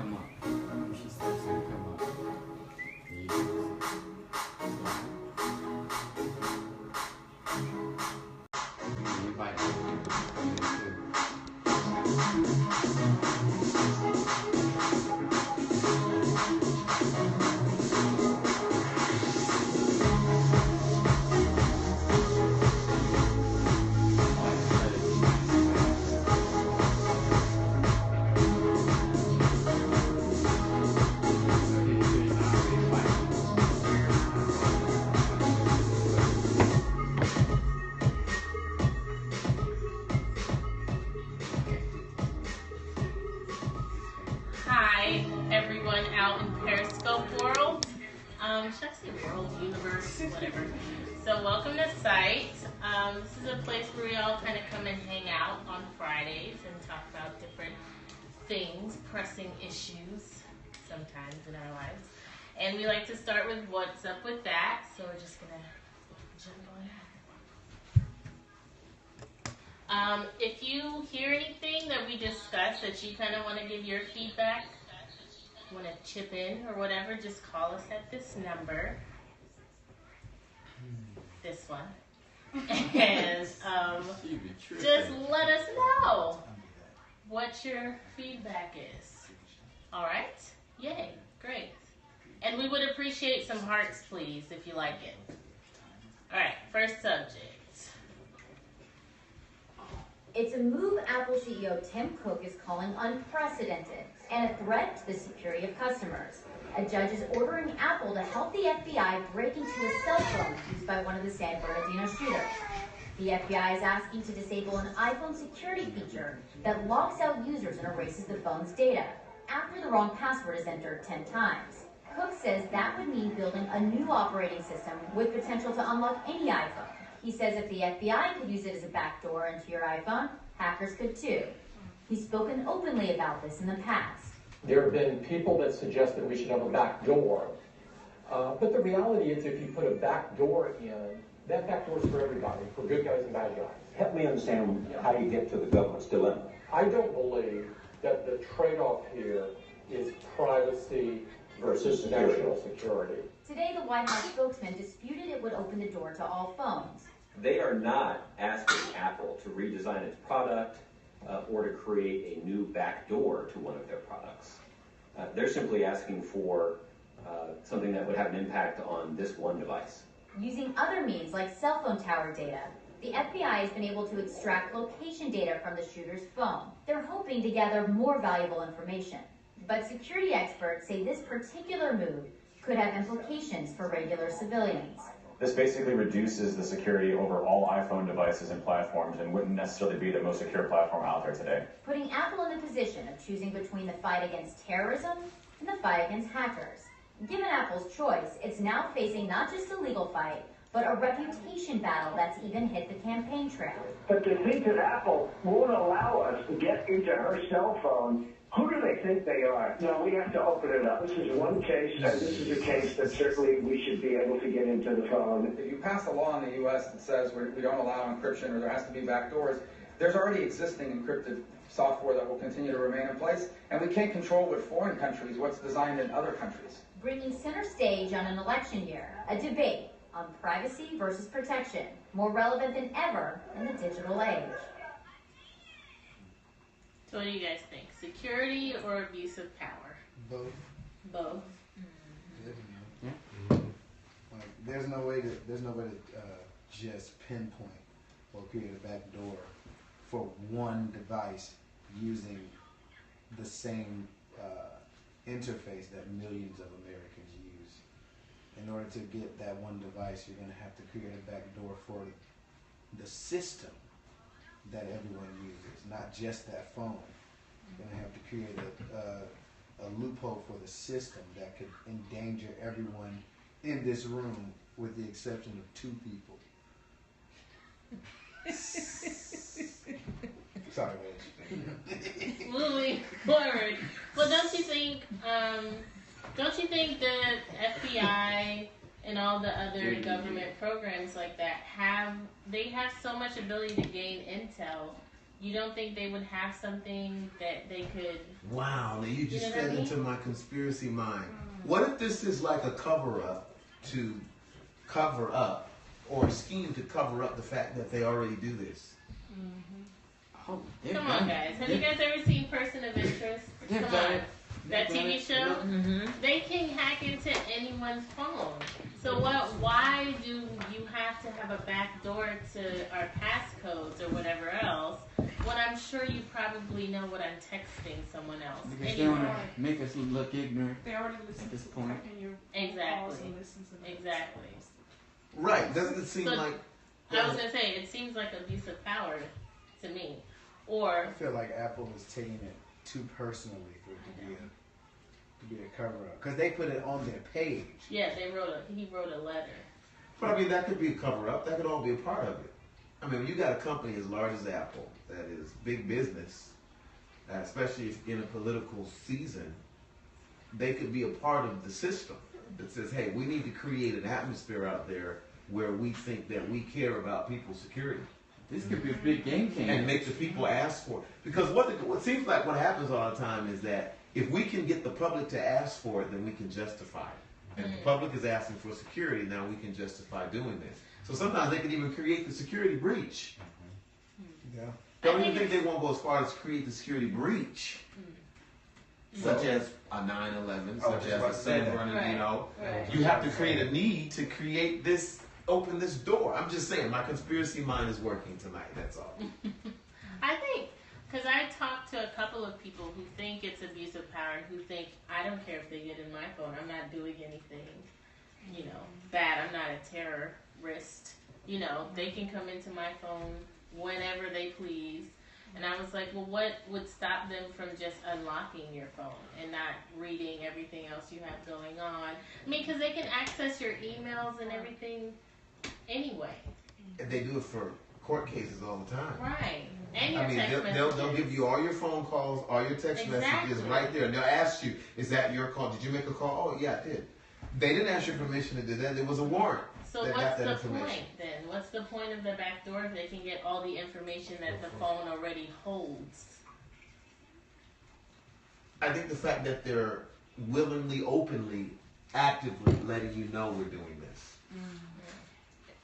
come up. When she starts to come up, you can see. You invite her too. Hi, everyone out in Periscope world. Should I say world, universe, whatever. So welcome to Site. This is a place where we all kind of come and hang out on Fridays and talk about different things, pressing issues sometimes in our lives. And we like to start with what's up with that. So we're just gonna jump on that. If you hear anything that we discussed that you kind of want to give your feedback, want to chip in or whatever, just call us at this number. This one. And just let us know what your feedback is. All right? Yay. Great. And we would appreciate some hearts, please, if you like it. All right. First subject. It's a move Apple CEO Tim Cook is calling unprecedented and a threat to the security of customers. A judge is ordering Apple to help the FBI break into a cell phone used by one of the San Bernardino shooters. The FBI is asking to disable an iPhone security feature that locks out users and erases the phone's data after the wrong password is entered 10 times. Cook says that would mean building a new operating system with potential to unlock any iPhone. He says if the FBI could use it as a backdoor into your iPhone, hackers could too. He's spoken openly about this in the past. There have been people that suggest that we should have a backdoor. But the reality is if you put a backdoor in, that backdoor is for everybody, for good guys and bad guys. Help me understand how you get to the government's dilemma. I don't believe that the trade-off here is privacy versus national security. Today, the White House spokesman disputed it would open the door to all phones. They are not asking Apple to redesign its product or to create a new backdoor to one of their products. They're simply asking for something that would have an impact on this one device. Using other means like cell phone tower data, the FBI has been able to extract location data from the shooter's phone. They're hoping to gather more valuable information. But security experts say this particular move could have implications for regular civilians. This basically reduces the security over all iPhone devices and platforms and wouldn't necessarily be the most secure platform out there today. Putting Apple in the position of choosing between the fight against terrorism and the fight against hackers. Given Apple's choice, it's now facing not just a legal fight, but a reputation battle that's even hit the campaign trail. But to think that Apple won't allow us to get into her cell phone, who do they think they are? No, we have to open it up. This is one case, and this is a case that certainly we should be able to get into the phone. If you pass a law in the U.S. that says we don't allow encryption or there has to be backdoors, there's already existing encrypted software that will continue to remain in place, and we can't control with foreign countries what's designed in other countries. Bringing center stage on an election year, a debate on privacy versus protection, more relevant than ever in the digital age. So what do you guys think? Security or abuse of power? Both. Both. Like, there's no way to just pinpoint or create a backdoor for one device using the same interface that millions of Americans use. In order to get that one device, you're going to have to create a backdoor for the system that everyone uses, not just that phone. You're going to have to create a loophole for the system that could endanger everyone in this room with the exception of 2 people. Sorry, Reg. Moving forward. Well, don't you think the FBI and all the other government programs like that have so much ability to gain intel You don't think they would have something that they could? Wow, now you just You know what I fed mean? into my conspiracy mind. What if this is like a cover-up to cover up, or a scheme to cover up the fact that they already do this? Oh, Come on, guys. Have you guys ever seen Person of Interest? Come on. That TV show? They can hack into anyone's phone. So why do you have to have a back door to our passcodes or whatever else when I'm sure you probably know what I'm texting someone else? Because they want to make us look ignorant. They already listen at this to point. Exactly. Exactly. Right, doesn't it seem So, like... I was going to say, it seems like abuse of power to me. Or... I feel like Apple is taking it too personally for it to be a cover-up. Because they put it on their page. Yeah, he wrote a letter. But I mean, that could be a cover-up. That could all be a part of it. I mean, when you got a company as large as Apple, that is big business, especially if in a political season, they could be a part of the system that says, hey, we need to create an atmosphere out there where we think that we care about people's security. This could be a big game changer. And make the people ask for it. Because what seems like what happens all the time is that if we can get the public to ask for it, then we can justify it. And if the public is asking for security, now we can justify doing this. So sometimes they can even create the security breach. Yeah. Don't even think they won't go as far as create the security breach. Such as a 9/11, such as a sun running, you know. You have to create a need to create this, open this door. I'm just saying, my conspiracy mind is working tonight, that's all. I think, because I talked to a couple of people who think it's abuse of power and who think, I don't care if they get in my phone, I'm not doing anything, you know, bad, I'm not a terrorist, you know, they can come into my phone whenever they please. And I was like, well, what would stop them from just unlocking your phone and not reading everything else you have going on? I mean, because they can access your emails and everything anyway. And they do it for court cases all the time. Right. And your I mean, text they'll give you all your phone calls, all your text messages right there. And they'll ask you, is that your call? Did you make a call? Oh, yeah, I did. They didn't ask your permission to do that. There was a warrant. So what's the point then? What's the point of the back door if they can get all the information that the phone already holds? I think the fact that they're willingly, openly, actively letting you know we're doing this.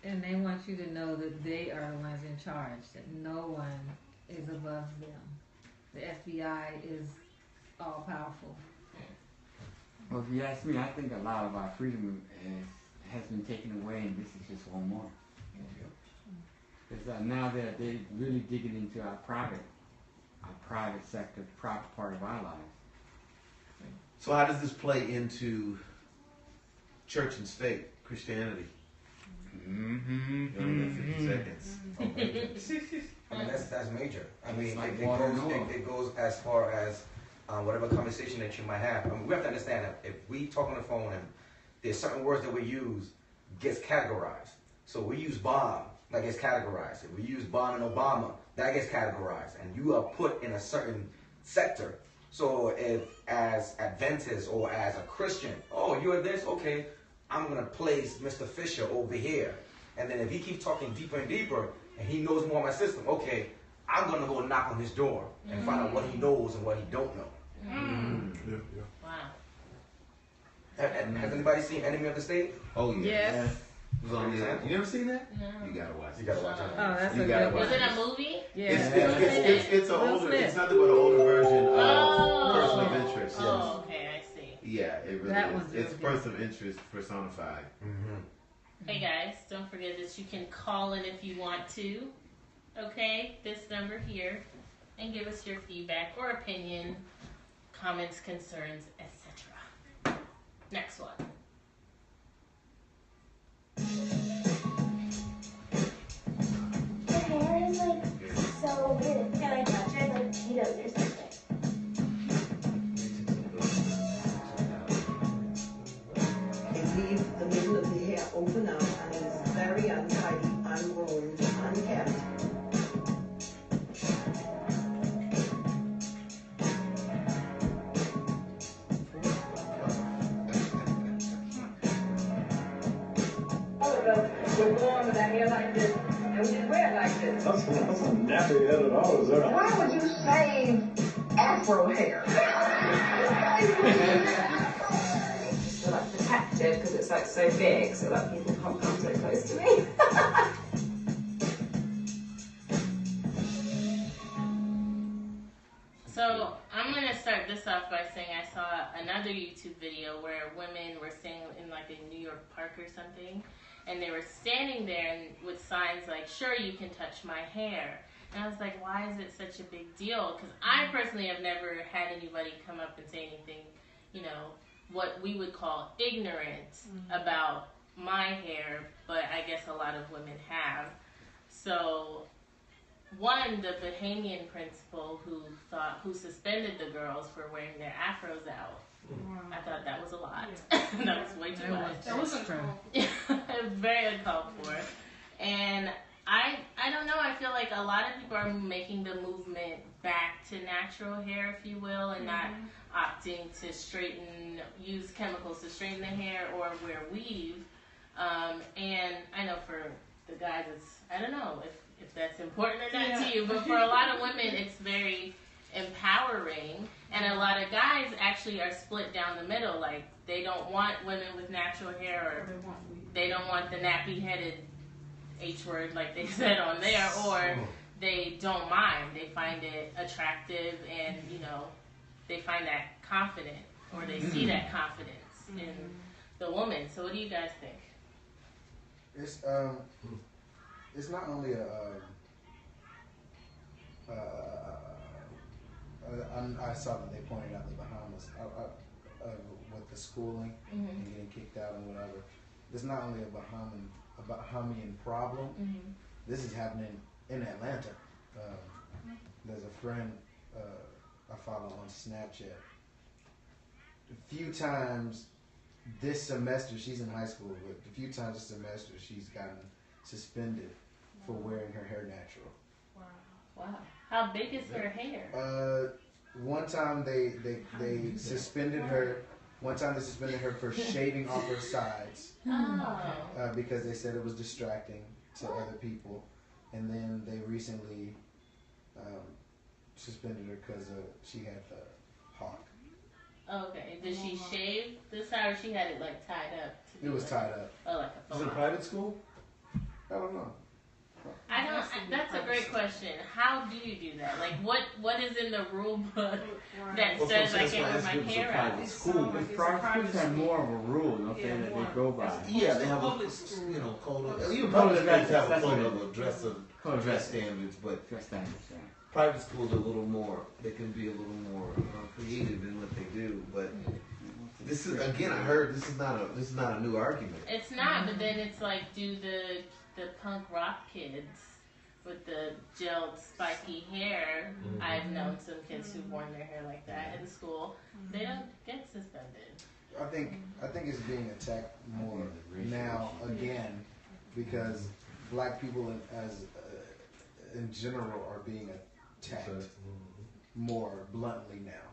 And they want you to know that they are the ones in charge, that no one is above them. The FBI is all powerful. Well, if you ask me, I think a lot of our freedom has been taken away, and this is just one more. Because now they're really digging into our private sector, private part of our lives. So how does this play into church and state, Christianity? You only got 50 seconds. I mean, that's major. I mean, like it goes as far as whatever conversation that you might have. I mean, we have to understand that if we talk on the phone and there's certain words that we use gets categorized. So we use bomb, that gets categorized. If we use bomb and Obama, that gets categorized. And you are put in a certain sector. So if as Adventist or as a Christian, oh, you're this, okay, I'm going to place Mr. Fisher over here. And then if he keeps talking deeper and deeper, and he knows more of my system, okay, I'm going to go knock on his door and find out what he knows and what he don't know. Wow. Has anybody seen Enemy of the State? Oh, yeah. Yes. It was on the, you never seen that? No. You gotta watch it. You gotta watch it. Oh, that's You a gotta good watch Was it a movie? Yeah. It's an Will older, Smith. it's nothing but an older version of Oh. Person of Interest. Yes. Oh, okay, I see. Yeah, it really That is. one's It's really Person of Interest personified. Hey guys, don't forget that you can call in if you want to. Okay, this number here, and give us your feedback or opinion, comments, concerns, etc. Next one. Your hair is like so weird. Can I touch it? Like, you know, there's something. They leave the middle of the hair open up and it is very untidy, ungroomed, unkept. You're born with that hair like this. and we just wear it like this. That's a nappy head at all, is there? Why would you save afro hair? So like protected because it's like so big, so that people can't come so close to me. So I'm gonna start this off by saying I saw another YouTube video where women were staying in like a New York park or something, and they were standing there and with signs like, "Sure, you can touch my hair." And I was like, why is it such a big deal? Because I personally have never had anybody come up and say anything, you know, what we would call ignorant about my hair, but I guess a lot of women have. So one, the Bahamian principal who suspended the girls for wearing their afros out. I thought that was a lot. That was way too much. That was uncalled for. It was very uncalled for. And I don't know, I feel like a lot of people are making the movement back to natural hair, if you will, and not opting to use chemicals to straighten the hair or wear weave. And I know for the guys, I don't know if that's important or not to you, but for a lot of women, it's very empowering. And a lot of guys actually are split down the middle. Like, they don't want women with natural hair, or they don't want the nappy-headed H word, like they said on there, or they don't mind. They find it attractive, and, you know, they find that confident, or they see that confidence in the woman. So what do you guys think? It's not only I saw that they pointed out the Bahamas with the schooling and getting kicked out and whatever. It's not only a Bahamian problem. This is happening in Atlanta. There's a friend I follow on Snapchat. A few times this semester, she's in high school, but a few times this semester she's gotten suspended for wearing her hair natural. Wow. How big is her hair? One time they suspended her. One time they suspended her for shaving off her sides because they said it was distracting to other people, and then they recently suspended her because she had the hawk. Okay. Did she shave this side, or she had it like tied up? It was tied up. Oh, like a Is it a private school? I don't know. That's a great question. How do you do that? Like, what is in the rule book that says I can't wear my hair out? Private schools have more of a rule, don't they, that they go by? Yeah, they have a code. Even public schools have a code of dress standards, but private schools are a little more. They can be a little more creative in what they do, but. This is again. I heard this is not a new argument. It's not, but then it's like, do the punk rock kids with the gelled spiky hair? I've known some kids who've worn their hair like that in school. They don't get suspended. I think it's being attacked more now again because black people in general are being attacked more bluntly now.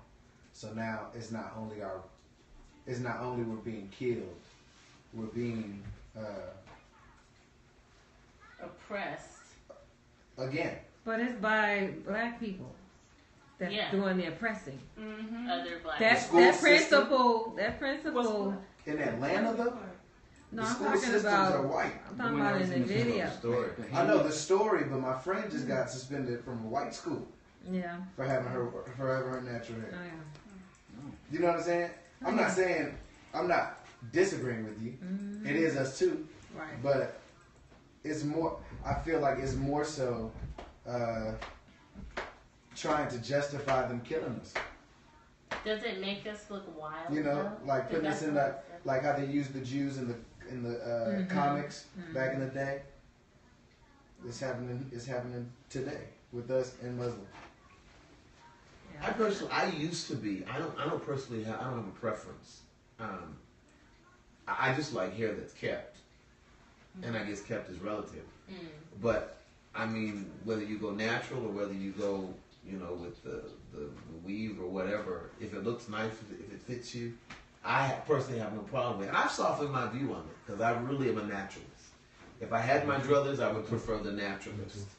So now it's not only we're being killed, we're being oppressed again. But it's by black people that's doing the oppressing. Other black that principle in Atlanta though. No, the I'm school talking systems about. are white. I'm talking about in the video. I know the story, but my friend just got suspended from a white school. Yeah. For having her natural hair. Oh, yeah. You know what I'm saying? I'm not disagreeing with you. It is us too. Right. But it's more. I feel like it's more so trying to justify them killing us. Does it make us look wild? You know, like putting us in that, like how they used the Jews in the comics back in the day. It's happening today with us and Muslims. I used to be. I don't personally have. I don't have a preference. I just like hair that's kept, and I guess kept is relative. But I mean, whether you go natural or whether you go, you know, with the weave or whatever, if it looks nice, if it fits you, I personally have no problem with it. And I've softened my view on it because I really am a naturalist. If I had my druthers, I would prefer the naturalist.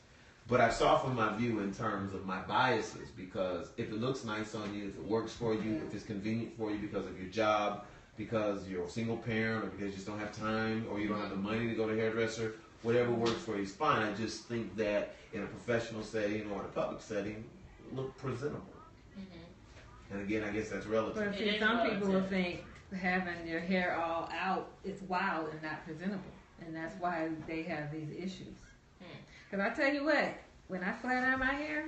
But I've softened my view in terms of my biases, because if it looks nice on you, if it works for you, if it's convenient for you because of your job, because you're a single parent, or because you just don't have time, or you don't have the money to go to a hairdresser, whatever works for you is fine. I just think that in a professional setting or in a public setting, look presentable. And again, I guess that's relative. But see, some people will think having your hair all out is wild and not presentable, and that's why they have these issues. Because I tell you what, when I flat iron my hair,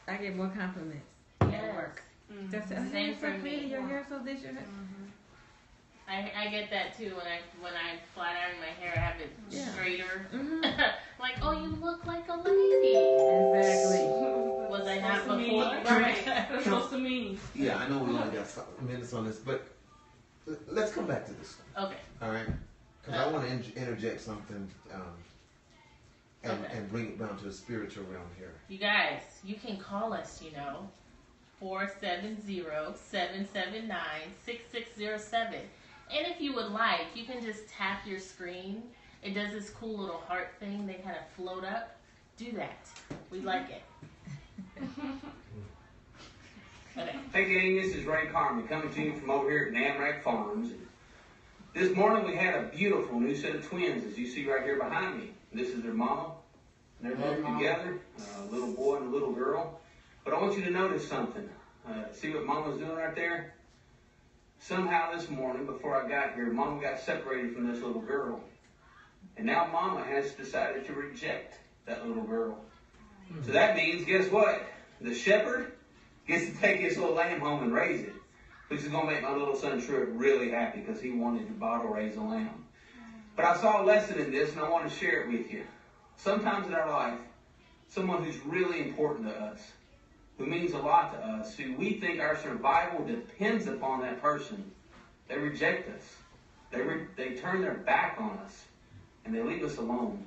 I get more compliments at work. Just Same for so pretty, me. your hair so this, your hair. I get that too when I flat iron my hair. I have it straighter. Like, oh, you look like a lady. Exactly. Was I not before? Right. That's supposed to mean. Yeah, I know we only got 5 minutes on this, but let's come back to this. Okay. All right? Because I want to interject something and bring it down to the spiritual realm here. You guys, you can call us, 470-779-6607. And if you would like, you can just tap your screen. It does this cool little heart thing. They kind of float up. Do that. We like it. Okay. Hey gang, this is Ray Carmen coming to you from over here at Namrack Farms. This morning we had a beautiful new set of twins, as you see right here behind me. This is their mama. They're both together, a little boy and a little girl. But I want you to notice something. See what Mama's doing right there? Somehow this morning, before I got here, Mama got separated from this little girl. And now Mama has decided to reject that little girl. So that means, guess what? The shepherd gets to take his little lamb home and raise it. Which is going to make my little son Truett really happy, because he wanted to bottle raise a lamb. But I saw a lesson in this, and I want to share it with you. Sometimes in our life, someone who's really important to us, who means a lot to us, who we think our survival depends upon that person, they reject us. They turn their back on us, and they leave us alone.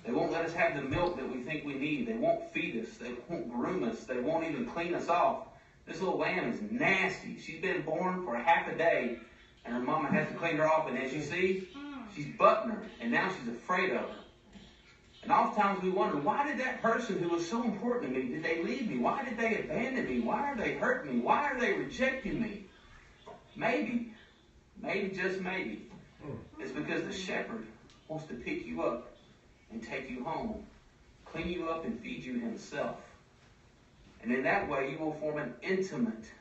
They won't let us have the milk that we think we need. They won't feed us. They won't groom us. They won't even clean us off. This little lamb is nasty. She's been born for half a day, and her mama has to clean her off. And as you see, she's butting her, and now she's afraid of her. And oftentimes we wonder, why did that person who was so important to me, did they leave me? Why did they abandon me? Why are they hurting me? Why are they rejecting me? Maybe, just maybe, it's because the shepherd wants to pick you up and take you home, clean you up and feed you himself. And in that way, you will form an intimate,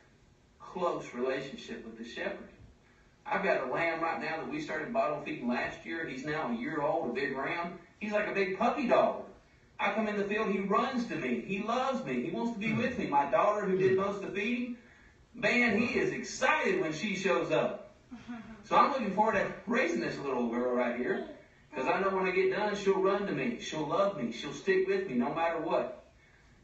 close relationship with the shepherd. I've got a lamb right now that we started bottle feeding last year. He's now a year old, a big ram. He's like a big puppy dog. I come in the field, he runs to me. He loves me. He wants to be with me. My daughter, who did most of the feeding, man, he is excited when she shows up. So I'm looking forward to raising this little girl right here, because I know when I get done, she'll run to me. She'll love me. She'll stick with me no matter what.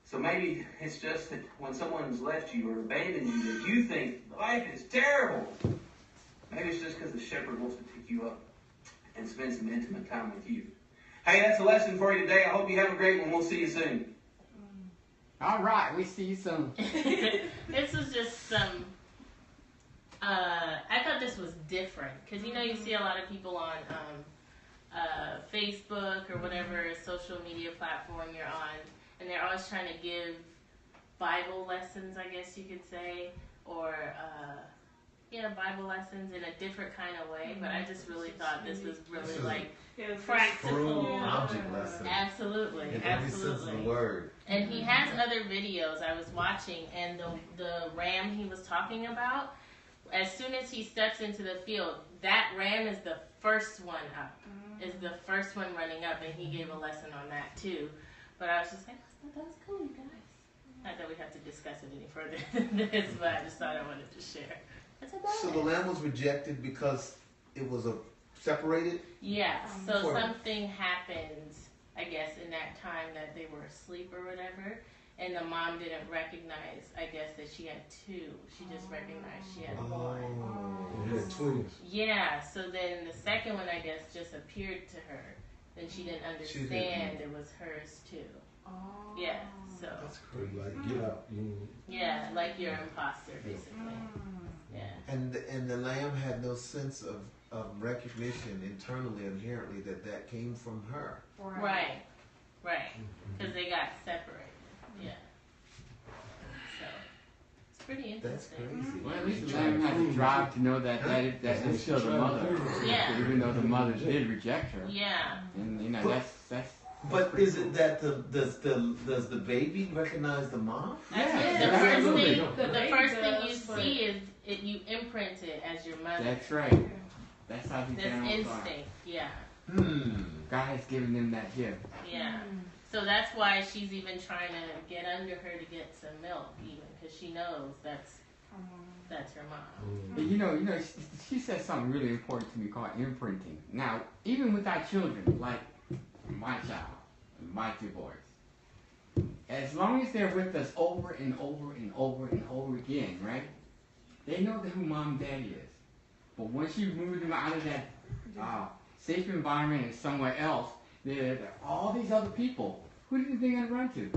So maybe it's just that when someone's left you or abandoned you, that you think life is terrible. Maybe it's just because the shepherd wants to pick you up and spend some intimate time with you. Hey, that's a lesson for you today. I hope you have a great one. We'll see you soon. All right, we see you soon. This was just some, I thought this was different. Because, you see a lot of people on Facebook or whatever social media platform you're on, and they're always trying to give Bible lessons, I guess you could say, or Bible lessons in a different kind of way. But I just really thought this was really like practical. Object lesson. Absolutely, in absolutely. every sense of the word. And he has other videos I was watching, and the ram he was talking about, as soon as he steps into the field, that ram is the first one up, is the first one running up, and he gave a lesson on that too. But I was just like, that's cool, you guys. Not that we have to discuss it any further than this, but I just thought I wanted to share. So the lamb was rejected because it was separated? Yeah, so something happened, I guess, in that time that they were asleep or whatever, and the mom didn't recognize, I guess, that she had two. She just recognized she had one. You had twins. Yeah, so then the second one, I guess, just appeared to her. Then she didn't understand it was hers too. Yeah, so. That's crazy. Like, get out. Yeah, like you're an imposter, basically. Yeah. And the lamb had no sense of recognition internally, inherently, that came from her. Right. Because they got separated. Yeah. So it's pretty interesting. That's crazy. Well, at least the lamb had the drive to know that is still the mother. Yeah. Even though the mother did reject her. Yeah. And you know that's. But is it that does the baby recognize the mom? Yeah. The The first baby thing you does, but- see is you imprint it as your mother. That's right. That's how these That's animals are. instinct. Yeah. God has given them that gift. Yeah. So that's why she's even trying to get under her to get some milk, even because she knows that's her mom. But you know, she said something really important to me called imprinting. Now, even with our children, like my child, my two boys, as long as they're with us over and over and over and over again, right? They know who mom and daddy is. But once you move them out of that safe environment and somewhere else, there are all these other people. Who do you think they're gonna run to?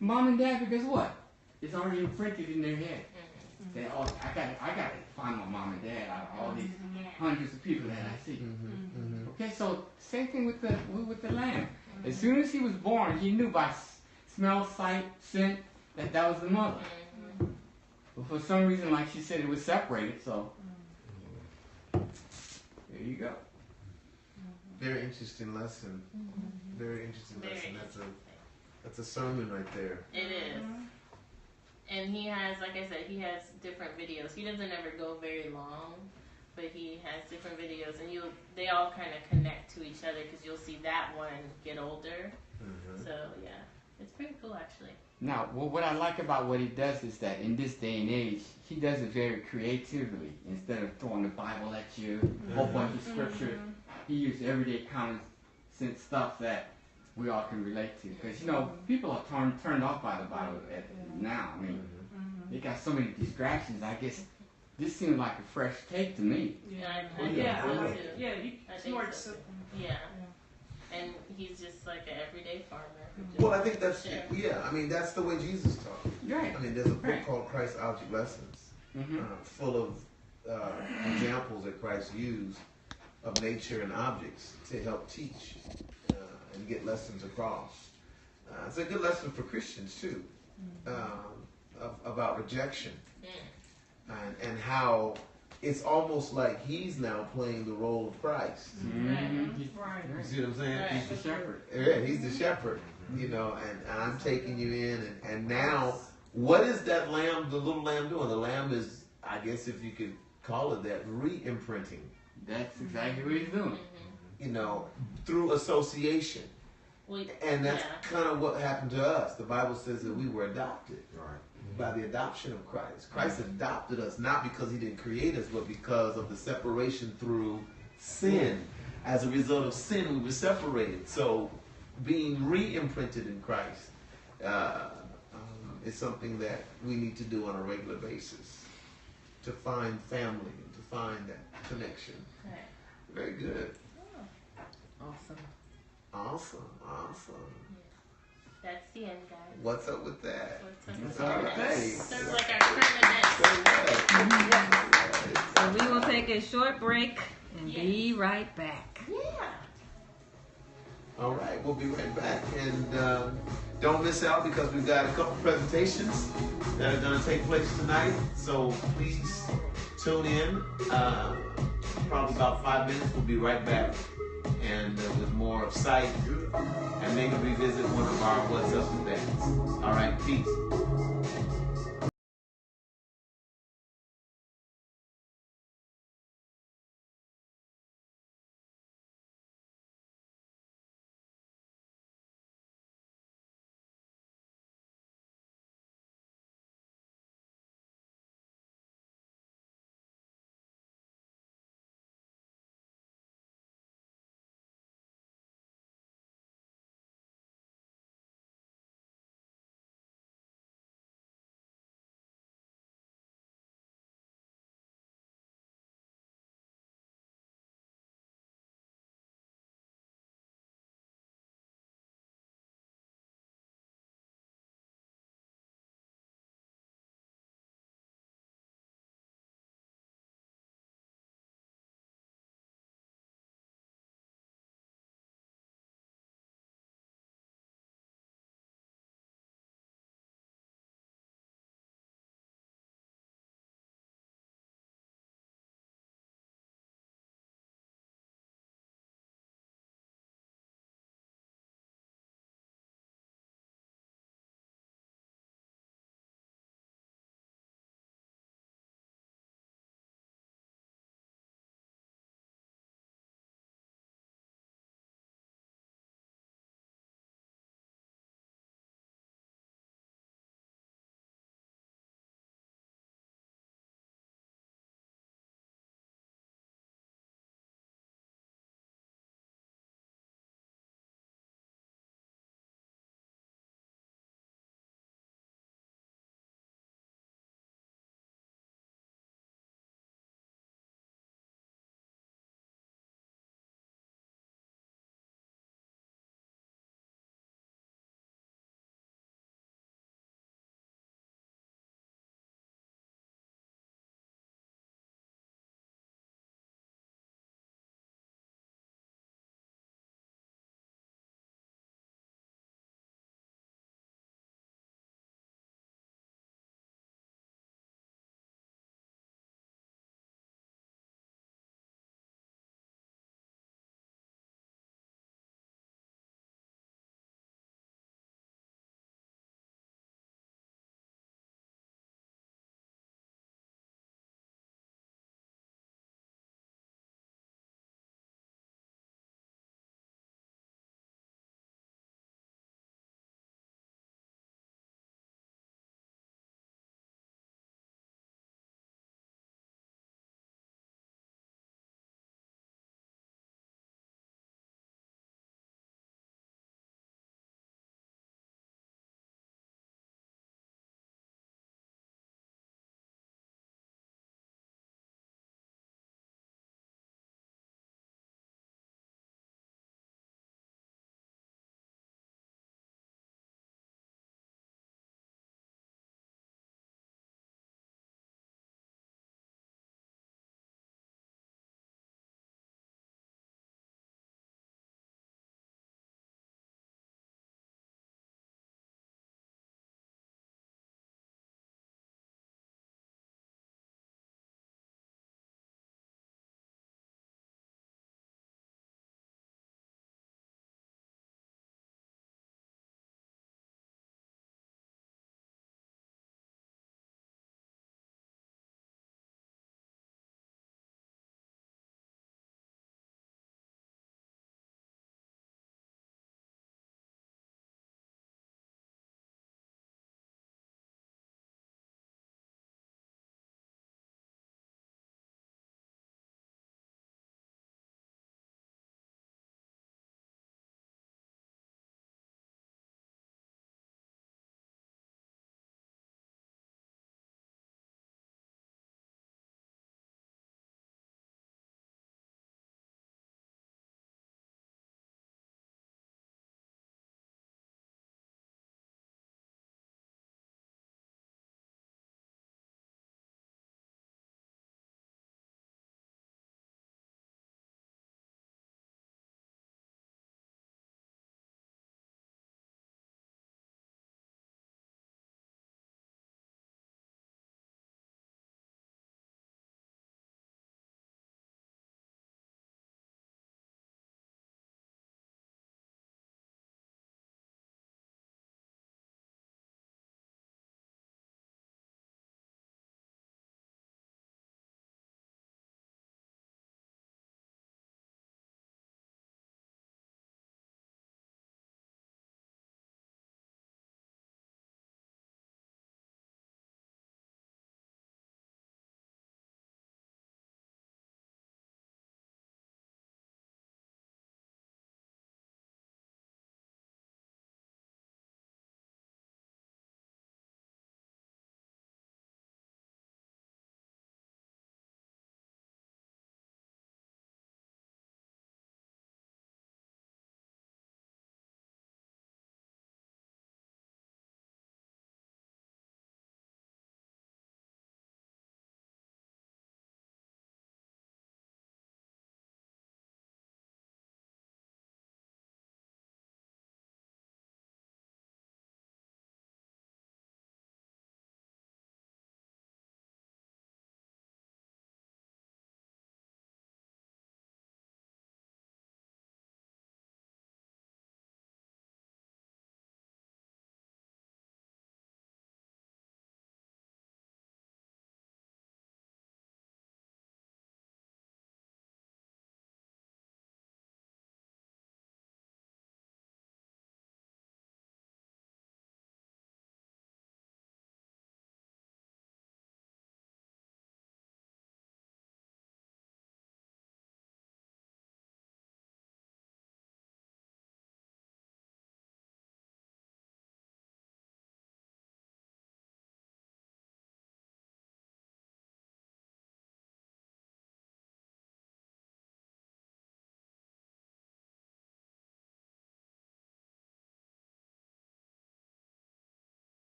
Mom and dad, because what? It's already imprinted in their head. They all, I gotta find my mom and dad out of all these hundreds of people that I see. Okay, so same thing with the lamb. As soon as he was born, he knew by smell, sight, scent that was the mother. But for some reason, like she said, it was separated. So there you go. Very interesting lesson. Very interesting lesson. That's a sermon right there. It is. And he has, like I said, he has different videos. He doesn't ever go very long, but he has different videos, and they all kind of connect to each other because you'll see that one get older. So yeah, it's pretty cool actually. Now, what I like about what he does is that in this day and age, he does it very creatively. Instead of throwing the Bible at you, a whole bunch of scriptures, he uses everyday common sense stuff that we all can relate to. Because, people are turned off by the Bible now. I mean, they got so many distractions. I guess this seems like a fresh take to me. Yeah, I think so too. Yeah, I think so too. Yeah. And he's just like an everyday farmer. Well, I think that's, I mean, that's the way Jesus taught. Right. I mean, there's a book called Christ's Object Lessons, full of examples that Christ used of nature and objects to help teach and get lessons across. It's a good lesson for Christians, too, about rejection and how it's almost like he's now playing the role of Christ. You see what I'm saying? He's the shepherd. Yeah, he's the shepherd, and I'm taking you in, and now, what is that lamb, the little lamb doing? The lamb is, I guess if you could call it that, re-imprinting. That's exactly what he's doing. Through association. Well, and that's kind of what happened to us. The Bible says that we were adopted by the adoption of Christ. Christ adopted us not because he didn't create us, but because of the separation through sin. As a result of sin, we were separated. So being re-imprinted in Christ is something that we need to do on a regular basis to find family and to find that connection. Very good. Awesome. That's the end, guys. What's up with that? What's up with that? Right. Sounds like our current events. So we will take a short break and be right back. Yeah. All right, we'll be right back. And don't miss out because we've got a couple presentations that are going to take place tonight. So please tune in. Probably about 5 minutes. We'll be right back. And with more of Sight, and maybe revisit one of our What's Up events. All right, peace.